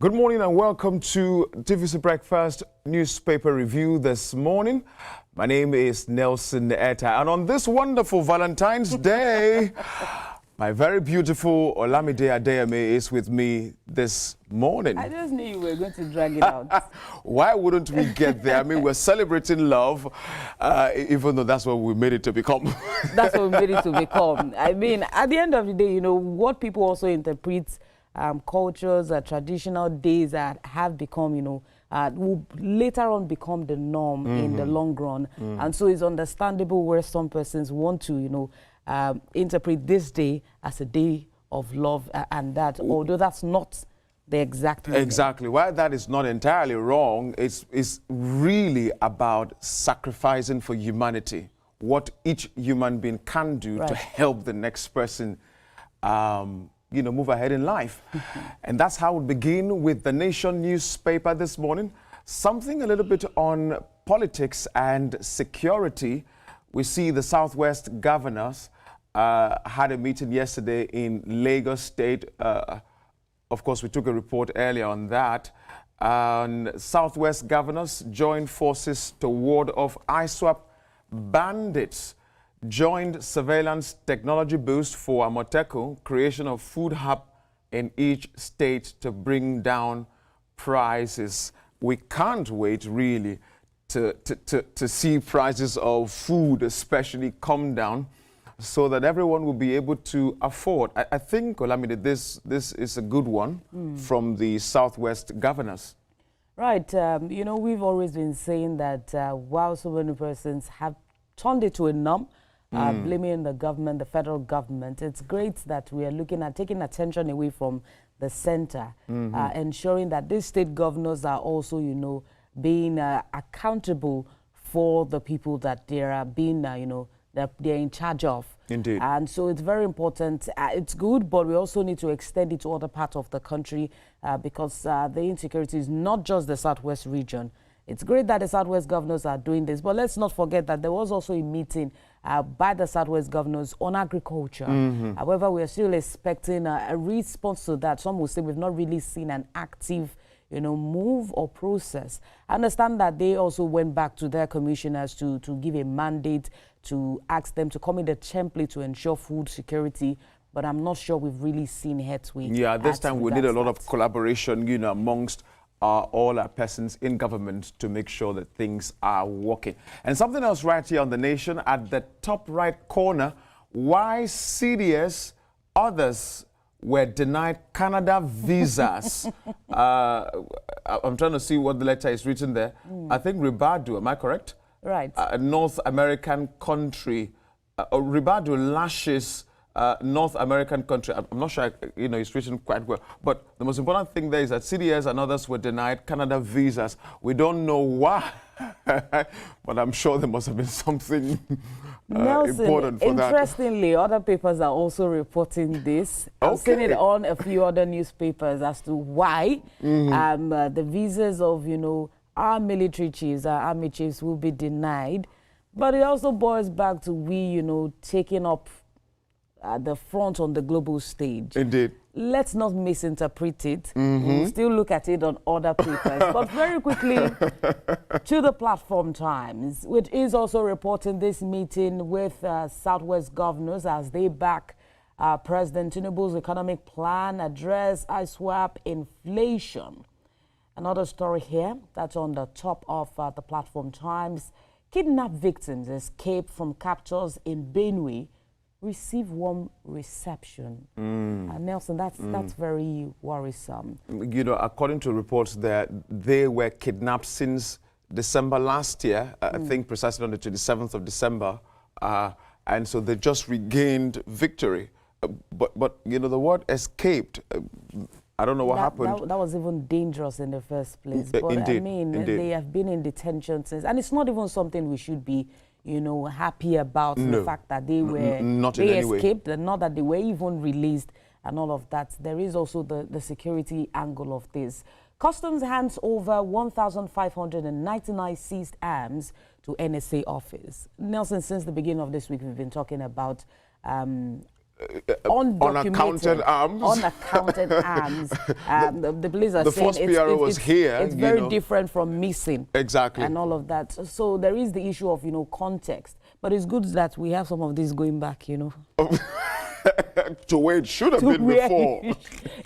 Good morning and welcome to TVC Breakfast Newspaper Review this morning. My name is Nelson Etta, and on this wonderful Valentine's Day, my very beautiful Olamide Adeyemi is with me this morning. I just knew you were going to drag it out. Why wouldn't we get there? I mean, we're celebrating love, even though that's what we made it to become. That's what we made it to become. I mean, at the end of the day, you know, what people also interpret cultures, traditional days that have become, you know, will later on become the norm in the long run. And so it's understandable where some persons want to, you know, interpret this day as a day of love and that, although that's not the exact meaning. Exactly. While that is not entirely wrong, it's really about sacrificing for humanity, what each human being can do to help the next person you know, move ahead in life. And that's how we begin with the Nation newspaper this morning. Something a little bit on politics and security. We see the Southwest governors had a meeting yesterday in Lagos State. Of course, we took a report earlier on that. Southwest governors joined forces to ward off ISWAP bandits. Joined surveillance technology boost for Amoteco, creation of food hub in each state to bring down prices. We can't wait really to see prices of food especially come down so that everyone will be able to afford. I think, Olamide, this is a good one from the Southwest governors. Right. You know, we've always been saying that while so many persons have turned it to a norm, blaming the government, the federal government. It's great that we are looking at taking attention away from the center, ensuring that these state governors are also, you know, being accountable for the people that they are being, you know, that they're in charge of. Indeed. And so it's very important. It's good, but we also need to extend it to other parts of the country because the insecurity is not just the Southwest region. It's great that the Southwest governors are doing this, but let's not forget that there was also a meeting by the Southwest governors on agriculture. However, we are still expecting a response to that. Some will say we've not really seen an active, you know, move or process. I understand that they also went back to their commissioners to give a mandate to ask them to come in the template to ensure food security. But I'm not sure we've really seen headway. Yeah, this time we need a lot of collaboration, you know, amongst all our persons in government to make sure that things are working. And something else right here on the Nation at the top right corner, why CDS others were denied Canada visas. I'm trying to see what the letter is written there. I think Ribadu, am I correct? Right. A North American country. Ribadu lashes North American country. I'm not sure, you know, it's written quite well. But the most important thing there is that CDS and others were denied Canada visas. We don't know why, but I'm sure there must have been something Nelson, important for that. Interestingly, other papers are also reporting this. I've seen it on a few other newspapers as to why the visas of, you know, our military chiefs, our army chiefs will be denied. But it also boils back to we, you know, taking up at the front on the global stage. Indeed. Let's not misinterpret it. We'll still look at it on other papers. But very quickly, to the Platform Times, which is also reporting this meeting with Southwest governors as they back President Tinubu's economic plan, address ISWAP inflation. Another story here that's on the top of the Platform Times. Kidnapped victims escape from captors in Benue receive warm reception. Nelson, that's very worrisome. You know, according to reports that they were kidnapped since December last year, I think precisely on the 27th of December, and so they just regained victory. But you know, the word escaped. I don't know what happened. That was even dangerous in the first place. But indeed, I mean, indeed. They have been in detention since, and it's not even something we should be, you know, happy about. The fact that they were they escaped, and not that they were even released, and all of that. There is also the security angle of this. Customs hands over 1,599 seized arms to NSA office. Nelson, since the beginning of this week, we've been talking about unaccounted arms. Unaccounted arms. The police are the saying first PRO was here. It's very different from missing. Exactly. And all of that. So there is the issue of, context. But it's good that we have some of this going back, to where it should have been before.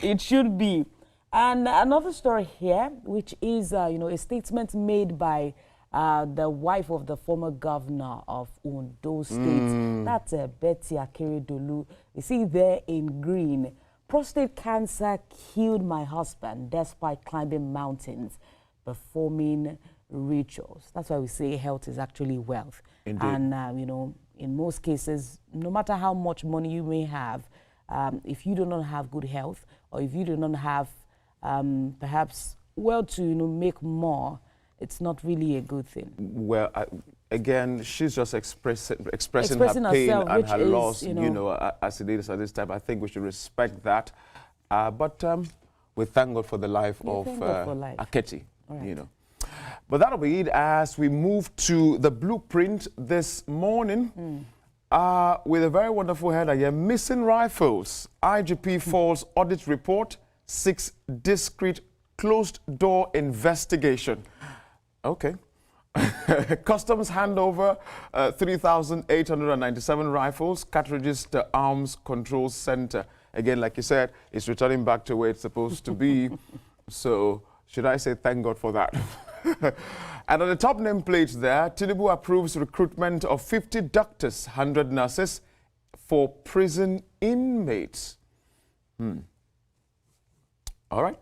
It should be. And another story here, which is, a statement made by the wife of the former governor of Ondo State. That's Betty Akeredolu. You see there in green. Prostate cancer killed my husband despite climbing mountains, performing rituals. That's why we say health is actually wealth. Indeed. And, in most cases, no matter how much money you may have, if you do not have good health, or if you do not have perhaps to make more, it's not really a good thing. Well, again, she's just expressing her pain herself, and her is, loss, as it is at this time. I think we should respect that. But we thank God for the life of Ekiti, right. But that'll be it as we move to the blueprint this morning with a very wonderful header here. Missing rifles. IGP falls audit report, 6 discreet closed-door investigation. Okay. Customs handover 3,897 rifles, cartridges to Arms Control Center. Again, like you said, it's returning back to where it's supposed to be. So should I say thank God for that? And on the top nameplate there, Tinubu approves recruitment of 50 doctors, 100 nurses for prison inmates. All right.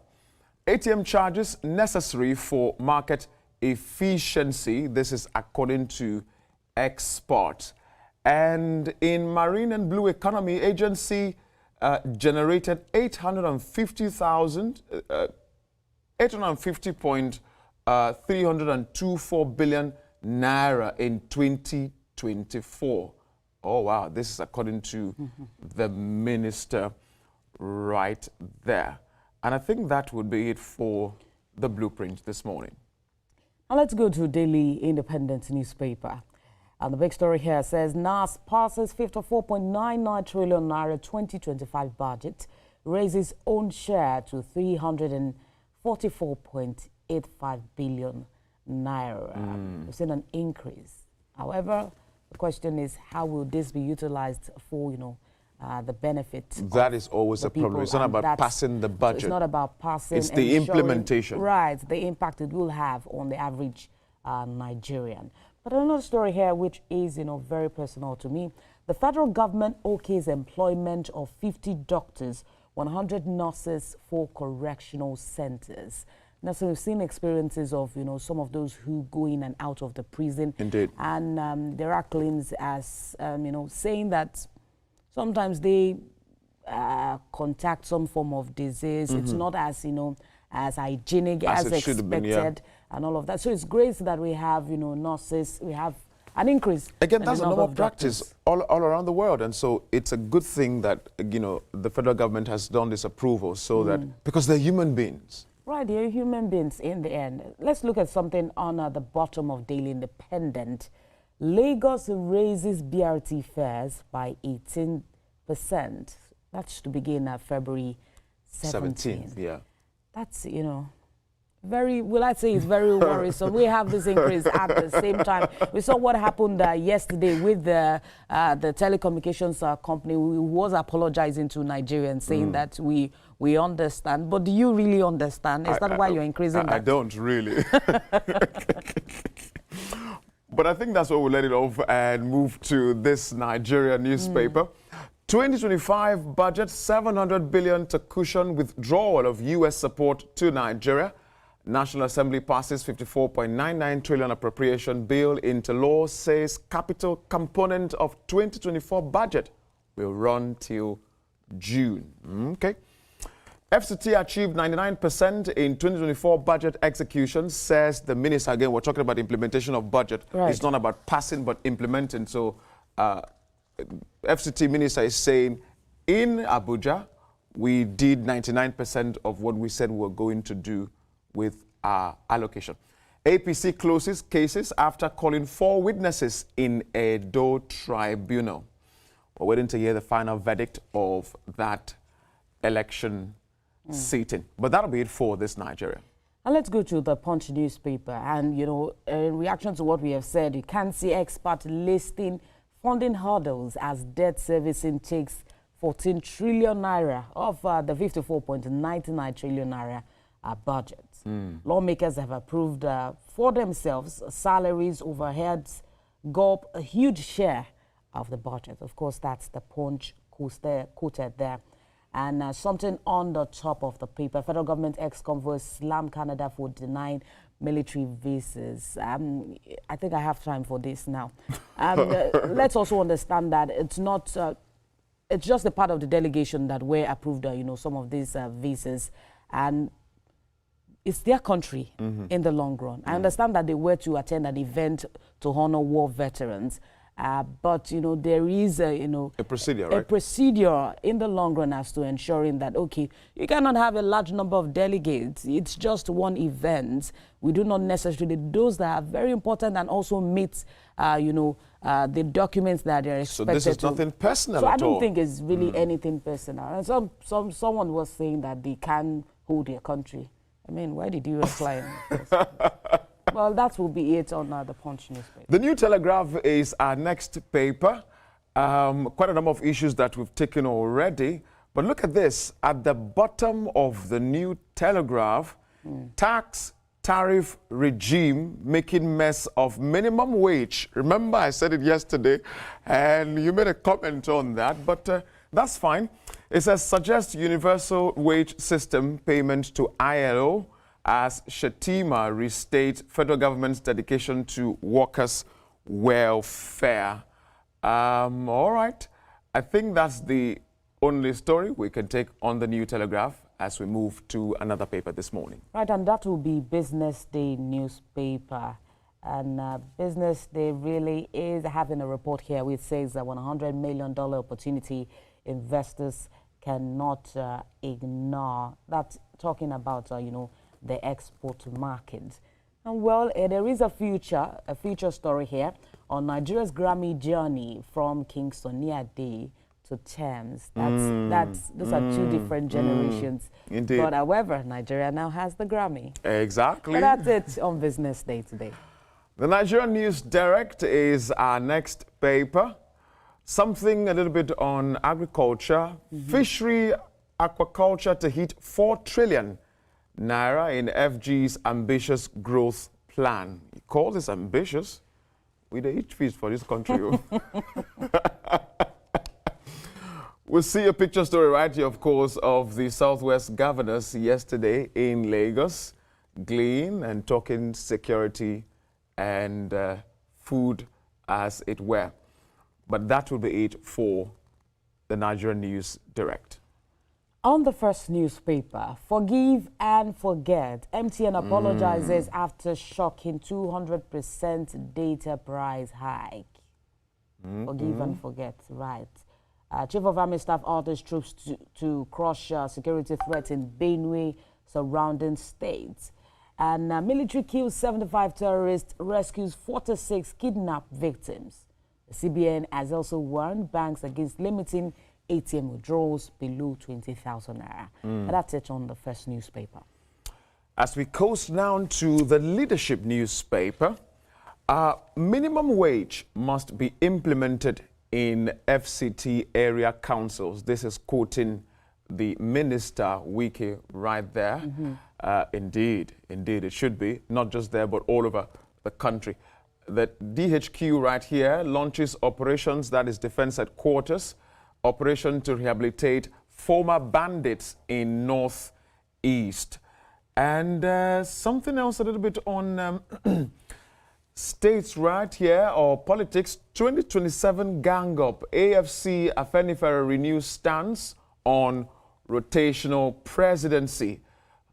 ATM charges necessary for market efficiency. This is according to export. And in Marine and Blue Economy Agency generated 850.324 billion naira in 2024. Oh wow, this is according to the minister right there. And I think that would be it for the blueprint this morning. Now let's go to Daily Independent newspaper. And the big story here says NAS passes 54.99 trillion naira 2025 budget, raises own share to 344.85 billion naira. We've seen an increase. However, the question is, how will this be utilized for, the benefit? That is always a problem. It's not about passing the budget. It's not about passing. It's the implementation. Right, the impact it will have on the average Nigerian. But another story here, which is, very personal to me. The federal government okays employment of 50 doctors, 100 nurses for correctional centers. Now, so we've seen experiences of, some of those who go in and out of the prison. Indeed. And there are claims as, saying that sometimes they contact some form of disease. It's not as, as hygienic as expected been, yeah. And all of that. So it's great that we have, nurses, we have an increase. Again, that's a normal practice all around the world. And so it's a good thing that, the federal government has done this approval so that, because they're human beings. Right, they're human beings in the end. Let's look at something on the bottom of Daily Independent. Lagos raises BRT fares by 18%. That's to begin February 17th. Yeah. That's, I'd say it's very worrisome. We have this increase at the same time. We saw what happened yesterday with the telecommunications company who was apologizing to Nigerians, saying that we understand. But do you really understand? Is that why you're increasing that? I don't really. But I think that's why we'll let it off and move to this Nigeria newspaper. 2025 budget, 700 billion to cushion withdrawal of U.S. support to Nigeria. National Assembly passes 54.99 trillion appropriation bill into law, says capital component of 2024 budget will run till June. Okay. FCT achieved 99% in 2024 budget execution, says the minister. Again, we're talking about implementation of budget. Right. It's not about passing, but implementing. So FCT minister is saying in Abuja, we did 99% of what we said we were going to do with our allocation. APC closes cases after calling 4 witnesses in Edo Tribunal. We're waiting to hear the final verdict of that election sitting. But that'll be it for this Nigeria. And let's go to the Punch newspaper. And, you know, in reaction to what we have said, you can see expert listing funding hurdles as debt servicing takes 14 trillion naira of the 54.99 trillion naira budget. Lawmakers have approved for themselves salaries, overheads, go up a huge share of the budget. Of course, that's the Punch quoted there. And something on the top of the paper, federal government ex-convoy slam Canada for denying military visas. I think I have time for this now. Let's also understand that it's not, it's just a part of the delegation that were approved, you know, some of these visas. And it's their country in the long run. I understand that they were to attend an event to honor war veterans. But, you know, there is a procedure, right? A procedure in the long run as to ensuring that, okay, you cannot have a large number of delegates. It's just one event. We do not necessarily, those that are very important and also meet, the documents that they're expected to. So this is nothing personal at all? So I don't think it's really anything personal. And someone was saying that they can hold their country. I mean, why did you reply? Well, that will be it on the Punch newspaper. The New Telegraph is our next paper. Quite a number of issues that we've taken already. But look at this. At the bottom of the New Telegraph, tax tariff regime making mess of minimum wage. Remember, I said it yesterday, and you made a comment on that, but that's fine. It says, suggest universal wage system payment to ILO as Shatima restates federal government's dedication to workers' welfare. All right. I think that's the only story we can take on the New Telegraph as we move to another paper this morning. Right, and that will be Business Day newspaper. And Business Day really is having a report here which says that $100 million opportunity investors cannot ignore. That's talking about, the export market. And well, there is a future story here on Nigeria's Grammy journey from Kingston near Day to Thames. Those are two different generations. Indeed. But however, Nigeria now has the Grammy. Exactly. But that's it on Business Day today. The Nigerian News Direct is our next paper. Something a little bit on agriculture, fishery, aquaculture to hit 4 trillion naira in FG's ambitious growth plan. You call this ambitious? We don't eat fish for this country. We'll see a picture story right here, of course, of the Southwest governors yesterday in Lagos, glean and talking security and food as it were. But that will be it for the Nigerian News Direct. On the first newspaper, forgive and forget. MTN apologizes after shocking 200% data price hike. Forgive and forget, right. Chief of Army Staff orders troops to crush security threats in Benue, surrounding states. And military kills 75 terrorists, rescues 46 kidnapped victims. The CBN has also warned banks against limiting ATM withdrawals below 20,000 naira. And that's it on the first newspaper. As we coast down to the leadership newspaper, minimum wage must be implemented in FCT area councils. This is quoting the Minister Wike right there. Indeed, it should be, not just there, but all over the country. The DHQ right here launches operations, that is Defense Headquarters, operation to rehabilitate former bandits in Northeast. And something else a little bit on states right here, or politics. 2027 gang up. AFC Afenifere renews stance on rotational presidency.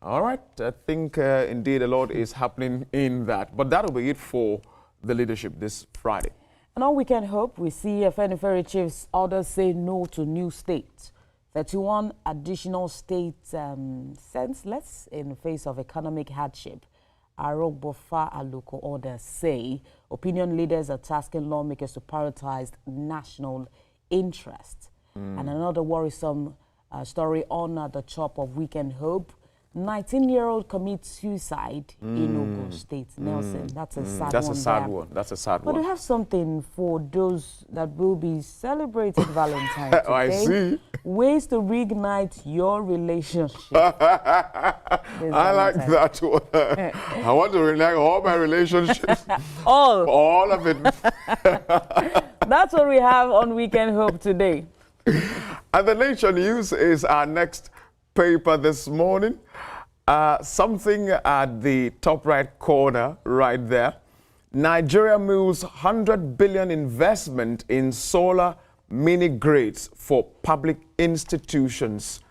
All right, I think indeed a lot is happening in that. But that'll be it for the leadership this Friday. And all we can hope, we see Afenifere chiefs orders say no to new states. 31 additional states senseless in the face of economic hardship. Arogbofa Aluko orders say opinion leaders are tasking lawmakers to prioritize national interest. And another worrisome story on the top of Weekend Hope. 19-year-old commits suicide in Ondo State. Nelson, that's a sad one. That's a sad one. That's a sad one. But we have something for those that will be celebrating Valentine's Day. Oh, I see. Ways to reignite your relationship. I like that one. I want to reignite all my relationships. All of it. That's what we have on Weekend Hope today. And the Nation News is our next paper this morning. Something at the top right corner right there. Nigeria moves 100 billion investment in solar mini grids for public institutions.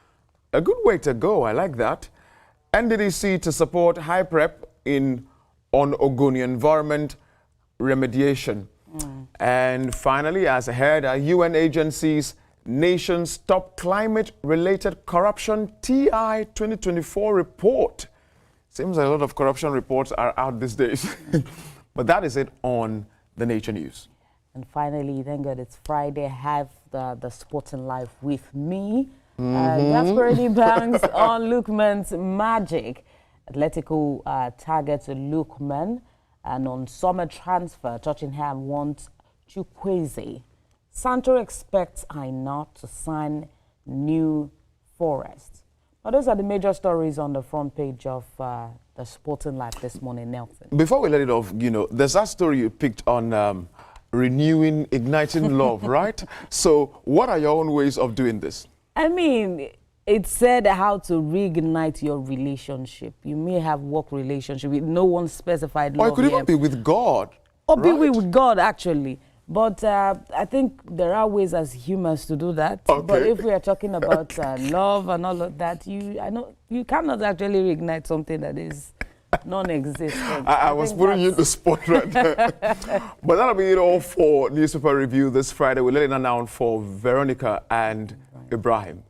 A good way to go, I like that. NDDC to support high prep on Ogoni environment remediation. And finally, as ahead, our UN agencies, nations top climate-related corruption TI 2024 report. Seems like a lot of corruption reports are out these days. But that is it on the Nature News. And finally, thank God it's Friday. I have the Sporting Life with me. Gasparity Banks on Lookman's Magic. Atletico targets Lookman. And on summer transfer, Tottenham wants Chukwueze. Sancho expects Aina to sign New Forest. But those are the major stories on the front page of the Sporting Life this morning, Nelson. Before we let it off, there's that story you picked on renewing, igniting love, right? So what are your own ways of doing this? I mean, it said how to reignite your relationship. You may have work relationship with no one specified love. Or it could even be with God. Or right? Be with God, actually. But I think there are ways as humans to do that. Okay. But if we are talking about love and all of that, I know you cannot actually reignite something that is non-existent. I was putting you in the spot right there. But that'll be it all for Newspaper Review this Friday. We're letting it down for Veronica and Ibrahim.